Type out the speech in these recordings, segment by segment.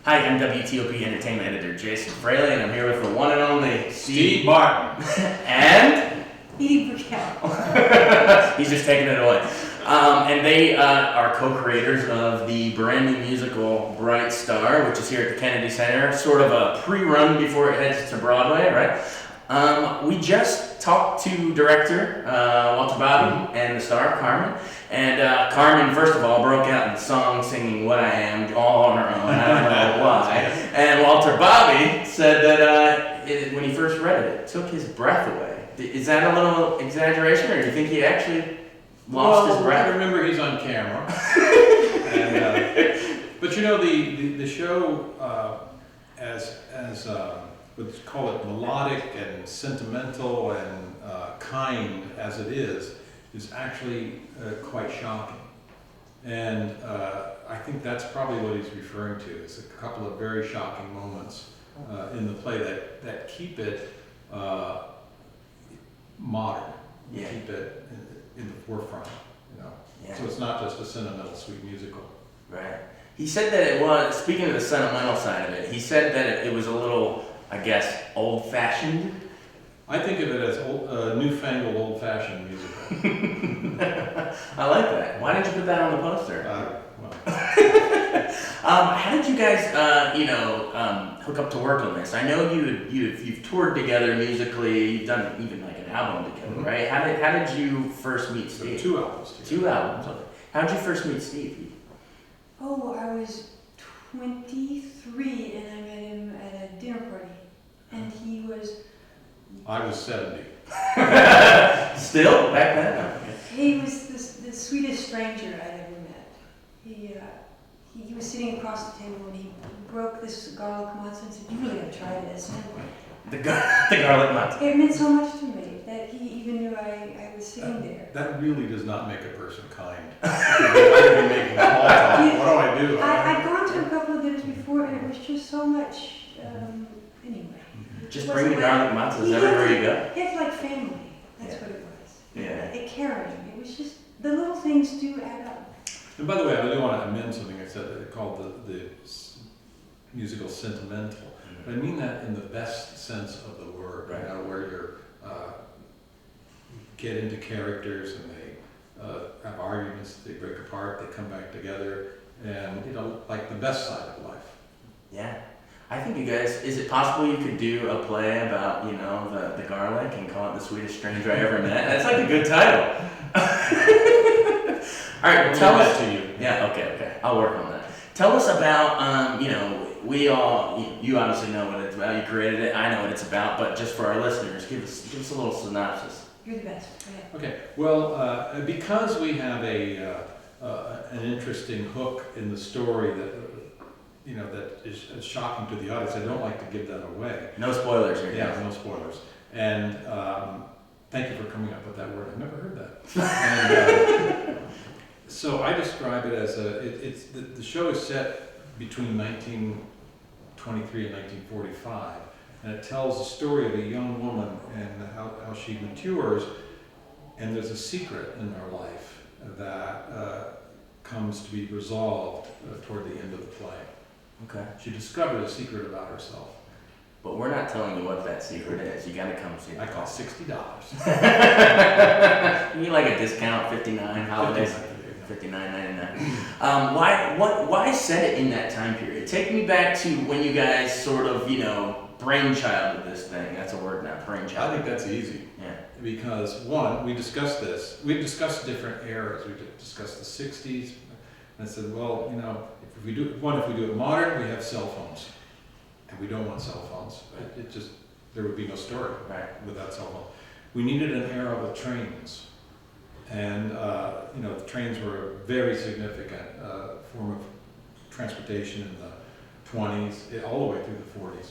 Hi, I'm WTOP Entertainment Editor Jason Fraley, and I'm here with the one and only Steve Martin. and Edie Brickell. he's just taking it away. And they are co-creators of the brand new musical Bright Star, which is here at the Kennedy Center, sort of a pre-run before it heads to Broadway, right? We just talked to director Walter Bobby and the star Carmen. And Carmen, first of all, broke out in song singing What I Am all on her own. I don't know why. And Walter Bobby said that when he first read it, it took his breath away. Is that a little exaggeration, or do you think he actually lost his breath? I remember he's on camera. But you know, the show, as let's call it melodic and sentimental and kind as it is actually quite shocking. And I think that's probably what he's referring to. It's a couple of very shocking moments in the play that keep it modern, Yeah. keep it in the forefront, you know. Yeah. So it's not just a sentimental, sweet musical. Right. He said that it was, speaking of the sentimental side of it, he said that it was a little, I guess, old-fashioned. I think of it as newfangled, old-fashioned musical. I like that. Why didn't you put that on the poster? Well. How did you guys, hook up to work on this? I know you've toured together musically. You've done even like an album together, Mm-hmm. right? How did you first meet Steve? 2 albums. Two albums. Okay. How did you first meet Steve? Oh, I was 23 and I met him at a dinner party. And he was... I was 70. Still back then? He was the sweetest stranger I'd ever met. He was sitting across the table and he broke this garlic matzo and said, "You really gotta try this." And The garlic matzo. it meant so much to me that he even knew I was sitting there. That really does not make a person kind. I'd be making small talk. What do? I'd gone to a couple of dinners before and it was just so much, anyway. Just bring the garlic matzos everywhere you go. It's like family. That's Yeah. what it was. Yeah. It caring. It was just, the little things do add up. And by the way, I do want to amend something I said called the musical sentimental. But I mean that in the best sense of the word, Right. You know, where you get into characters and they have arguments, they break apart, they come back together, and you know, like the best side of life. Yeah. I think you guys, is it possible you could do a play about, the garlic and call it The Sweetest Stranger I Ever Met? That's like a good title. All right, well, tell us. To you. Yeah, okay. I'll work on that. Tell us about, you obviously know what it's about. You created it. I know what it's about. But just for our listeners, give us a little synopsis. You're the best. Go ahead. Okay. Well, because we have an interesting hook in the story that is shocking to the audience, I don't like to give that away. No spoilers here. Yeah, no spoilers. And thank you for coming up with that word. I've never heard that. And, so I describe it as the show is set between 1923 and 1945, and it tells the story of a young woman and how she matures, and there's a secret in her life that comes to be resolved toward the end of the play. Okay. She discovered a secret about herself. But we're not telling you what that secret is. You got to come see it. I cost $60. You need like a discount, $59 holidays. $59.99. Why set it in that time period? Take me back to when you guys sort of, brainchild of this thing. That's a word now, brainchild. I think that's easy. Yeah. Because one, we discussed this. We've discussed different eras. We discussed the '60s, and I said, well, if we do it modern, we have cell phones, and we don't want cell phones. There would be no story without cell phones. We needed an era with trains, and the trains were a very significant form of transportation in the 20s, all the way through the 40s.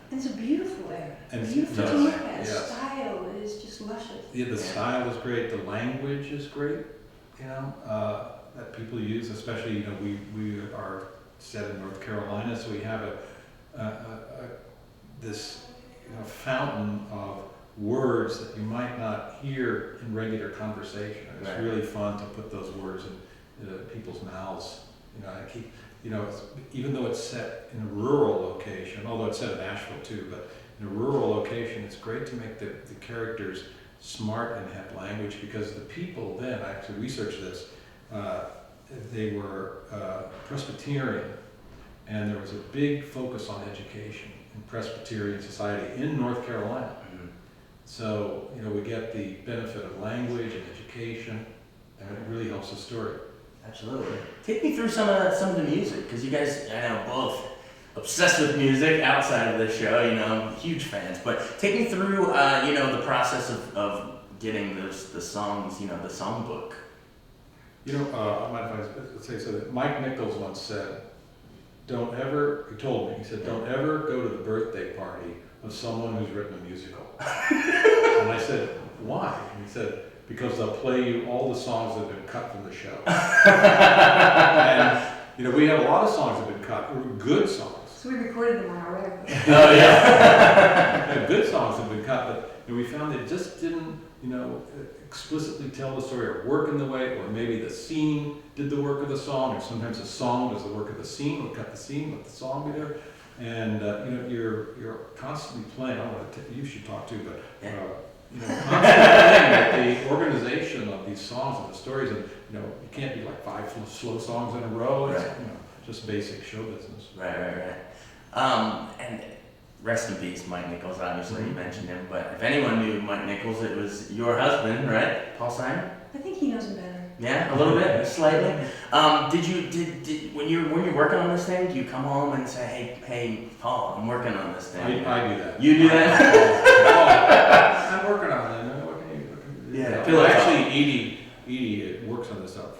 It's a beautiful era. And Beautiful yes, to look at. yes. Style is just luscious. Yeah, the style is great. The language is great. That people use, especially we are set in North Carolina, so we have this fountain of words that you might not hear in regular conversation. It's really fun to put those words in people's mouths. even though it's set in a rural location, although it's set in Nashville too, but in a rural location, it's great to make the characters smart and have language, because the people then, I actually researched this, they were Presbyterian, and there was a big focus on education in Presbyterian society in North Carolina. Mhm. So, we get the benefit of language and education, and it really helps the story. Absolutely. Take me through some of the music, because you guys, I know, both obsessed with music outside of this show, huge fans. But take me through, the process of getting the songs, the songbook. I might say so that Mike Nichols once said, he told me, he said, don't ever go to the birthday party of someone who's written a musical. And I said, why? And he said, because they'll play you all the songs that have been cut from the show. And, we have a lot of songs that have been cut, good songs. So we recorded them on our record. Oh, yeah. Good songs have been cut, but we found they just didn't, explicitly tell the story or work in the way, or maybe the scene did the work of the song, or sometimes the song does the work of the scene. We'll cut the scene, let the song be there. And, you're constantly playing, I don't want to, you should talk too, but, constantly playing with the organization of these songs and the stories, and, you can't do like 5 slow songs in a row. It's, Right. just basic show business. Right. And rest in peace, Mike Nichols, obviously, you mentioned him, but if anyone knew Mike Nichols, it was your husband, right? Paul Simon? I think he knows him better. Yeah, a little bit, slightly. Did when you're working on this thing, do you come home and say, hey, Paul, I'm working on this thing? I do that. You do that? I'm working on it. What can you Yeah. Well, actually, Edie works on this stuff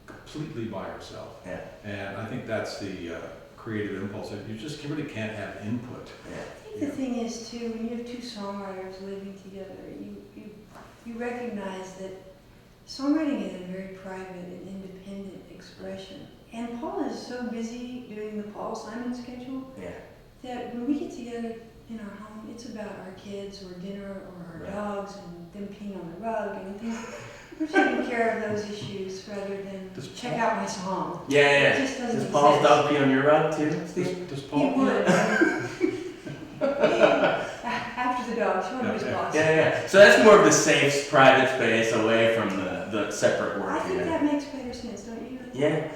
completely by herself. Yeah. And I think that's the creative impulse. You just really can't have input. Yeah. I think the thing is too, when you have two songwriters living together, you recognize that songwriting is a very private and independent expression. And Paul is so busy doing the Paul Simon schedule that when we get together in our home, it's about our kids or dinner or our dogs and them peeing on the rug and things. We're taking care of those issues rather than check out my song. Yeah. It just doesn't Does Paul's exist. dog pee on your rug too, Steve? Does He Paul? would. After the dogs, one of his boss. Yeah. So that's more of the safe, private space away from the separate work. I think that makes better sense, don't you? Yeah.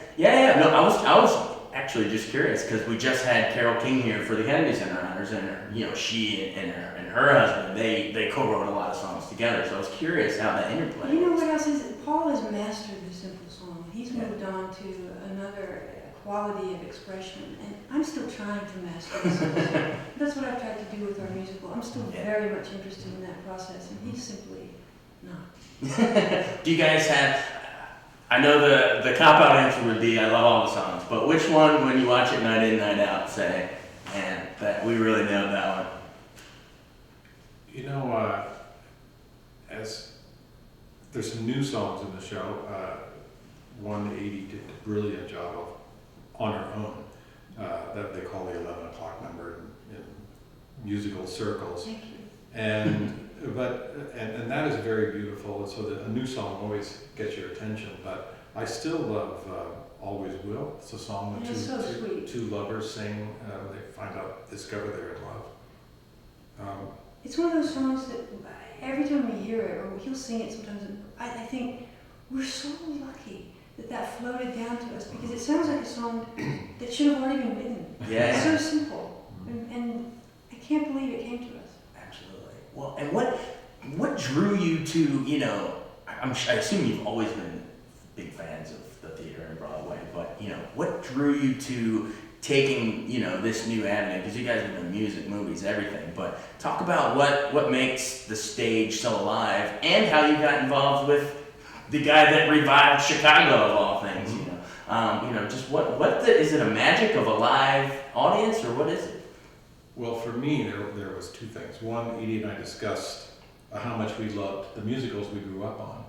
No, I was actually just curious because we just had Carole King here for the Kennedy Center Honors, and she and her husband they co-wrote a lot of songs together. So I was curious how that interplay. You know what else is? Paul has mastered the simple song. He's moved on to another quality of expression, and I'm still trying to master the simple song. That's what I've tried to do with our musical. I'm still very much interested in that process, and he's simply not. Do you guys have? I know the cop-out answer would be I love all the songs, but which one, when you watch it night in, night out, say, man, that we really nailed that one? As there's some new songs in the show, one Edie did a brilliant job of on her own, that they call the 11 o'clock number in musical circles. Thank you. And that is very beautiful. So that a new song always gets your attention. But I still love "Always Will." It's a song that It's so sweet. two lovers sing. They discover they're in love. It's one of those songs that every time we hear it, or he'll sing it sometimes, I think we're so lucky that floated down to us, because it sounds like a song that should have already been written. Yeah. It's so simple, and I can't believe it came to us. Absolutely. Well, and what drew you to, I assume you've always been big fans of the theater and Broadway, but, what drew you to taking, this new avenue? Because you guys have done music, movies, everything, but talk about what makes the stage so alive, and how you got involved with the guy that revived Chicago of all things, just is it a magic of a live audience, or what is it? Well, for me, there was two things. One, Edie and I discussed how much we loved the musicals we grew up on,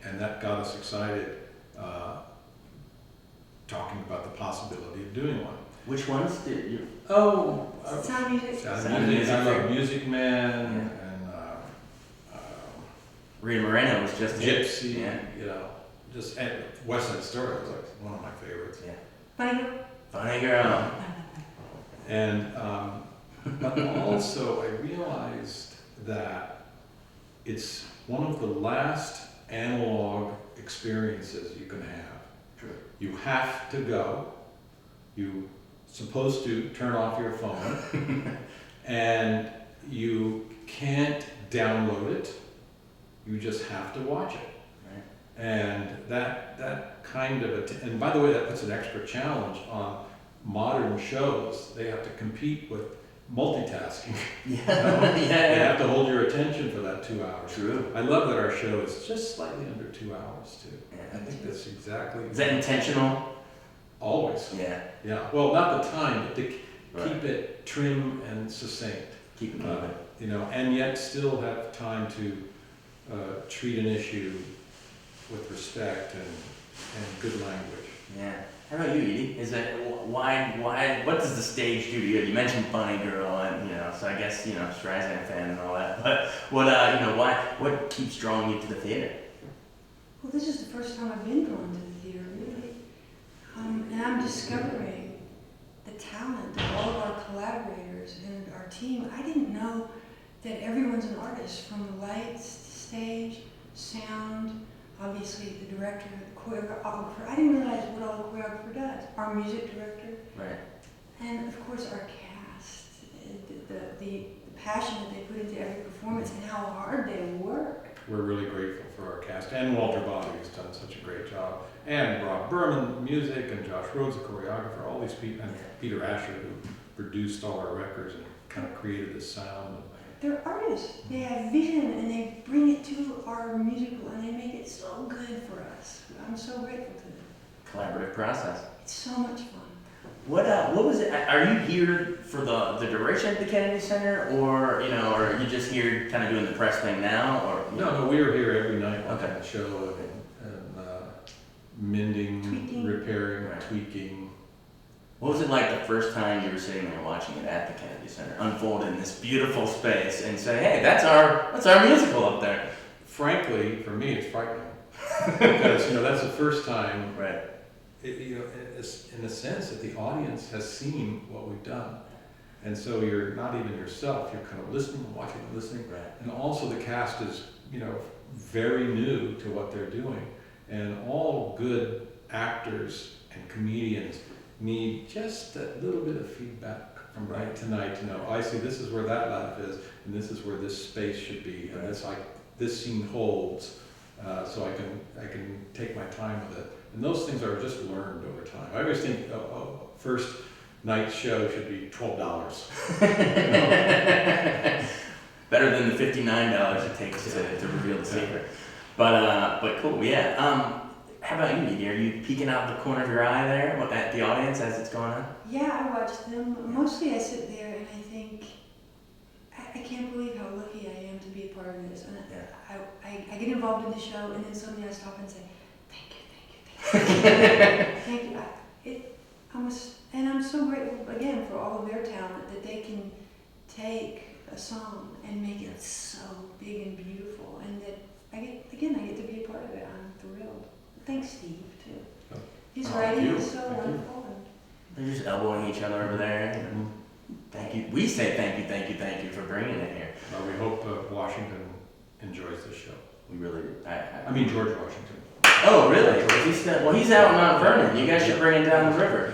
and that got us excited, talking about the possibility of doing one. Which ones did you? Sound music. Sound of Music. I love Music Man, and Rita Moreno was just Gypsy, and West Side Story was like one of my favorites. Yeah. Funny Girl? Funny girl. And but also I realized that it's one of the last analog experiences you can have. True. You have to go. You're supposed to turn off your phone, and you can't download it. You just have to watch it. Right. And that kind of and by the way, that puts an extra challenge on modern shows. They have to compete with multitasking. Yeah. You know? They Yeah. have to hold your attention for that 2 hours. True. I love that our show is just slightly under 2 hours too. Yeah. I think that's exactly. Is that intentional? Always. Yeah. Yeah. Well, not the time, but to Right. keep it trim and succinct. Keep it moving. You know, and yet still have time to treat an issue with respect and good language. Yeah. How about you, Edie? Is it why? What does the stage do to you? You mentioned Funny Girl, and so I guess Streisand fan and all that. But what what keeps drawing you to the theater? Well, this is the first time I've been drawn to the theater, really. And I'm discovering the talent of all of our collaborators and our team. I didn't know that everyone's an artist, from the lights to stage, sound, obviously the director, the choreographer. I didn't realize what all the choreographer does. Our music director, Right. and of course our cast, the passion that they put into every performance and how hard they work. We're really grateful for our cast, and Walter Bobby has done such a great job, and Rob Berman, music, and Josh Rhodes, the choreographer, all these people, and Peter Asher, who produced all our records and kind of created this sound. They're artists. They have vision and they bring it to our musical and they make it so good for us. I'm so grateful to them. Collaborative process. It's so much fun. What was it? Are you here for the duration at the Kennedy Center, or or are you just here kind of doing the press thing now, or? No, we are here every night watching Okay. the show and mending, Tweaking. repairing, Right. tweaking. What was it like the first time you were sitting there watching it at the Kennedy Center unfold in this beautiful space and say, "Hey, that's our musical up there"? Frankly, for me, it's frightening because that's the first time. Right. It's in a sense that the audience has seen what we've done, and so you're not even yourself. You're kind of listening, watching, listening, Right. and also the cast is very new to what they're doing, and all good actors and comedians need just a little bit of feedback from night to night to know, I see this is where that laugh is, and this is where this space should be, and this scene holds, so I can take my time with it. And those things are just learned over time. I always think first night show should be $12. Better than the $59 it takes to reveal the secret. But cool, yeah. How about you, Edie? Are you peeking out the corner of your eye there at the audience as it's going on? Yeah, I watch them. Mostly I sit there and I think, I can't believe how lucky I am to be a part of this. And I get involved in the show and then suddenly I stop and say, thank you. And I'm so grateful again for all of their talent that they can take a song and make it so big and beautiful, and that I get to be a part of it. I'm thrilled. Thanks, Steve, too. His writing is so wonderful. They're just elbowing each other over there. Thank you. We say thank you for bringing it here. We hope Washington enjoys this show. We really do. I mean George Washington. Oh, really? Is he still? Well, he's out in Mount Vernon. You guys should bring him down the river.